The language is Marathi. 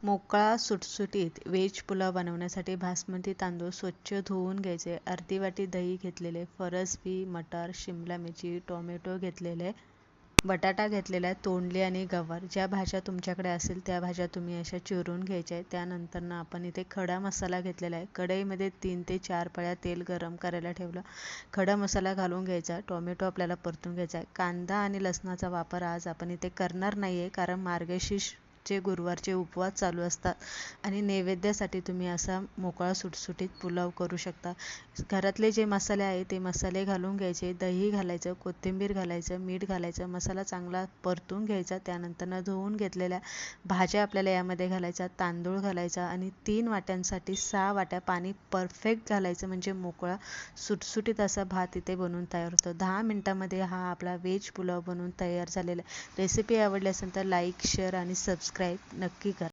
मोकळा सुटसुटीत व्हेज पुलाव बनवण्यासाठी बासमती तांदूळ स्वच्छ धुवून घ्यायचे. अर्धी वाटी दही घेतलेले, फरसबी, मटार, शिमला मिरची, टोमॅटो घेतलेले, बटाटा घेतलेला आहे, तोंडली आणि गवार. ज्या भाज्या तुमच्याकडे असेल त्या भाज्या तुम्ही अशा चिरून घ्यायच्या आहे. त्यानंतर आपण इथे खडा मसाला घेतलेला आहे. कढईमध्ये 3 ते 4 पळ्या तेल गरम करायला ठेवलं. खडा मसाला घालून घ्यायचा. टोमॅटो आपल्याला परतून घ्यायचा आहे. कांदा आणि लसणाचा वापर आज आपण इथे करणार नाही आहे, कारण मार्गशीर्षचे गुरुवारचे उपवास चालू असतात आणि नैवेद्यासाठी तुम्ही असा मोकळा सुटसुटीत पुलाव करू शकता. घरातले जे मसाले आहे ते मसाले घालून घ्यायचे. दही घालायचं, कोथिंबीर घालायचं, मीठ घालायचं, मसाला चांगला परतून घ्यायचा. त्यानंतर धुवून घेतलेल्या भाज्या आपल्याला यामध्ये घालायच्या, तांदूळ घालायचा आणि 3 वाट्यांसाठी 6 वाट्या पाणी परफेक्ट घालायचं, म्हणजे मोकळा सुटसुटीत असा भात इथे बनवून तयार होतो. 10 मिनिटामध्ये हा आपला व्हेज पुलाव बनवून तयार झालेला आहे. रेसिपी आवडली असेल तर लाईक, शेअर आणि सबस्क्राईब नक्की करा.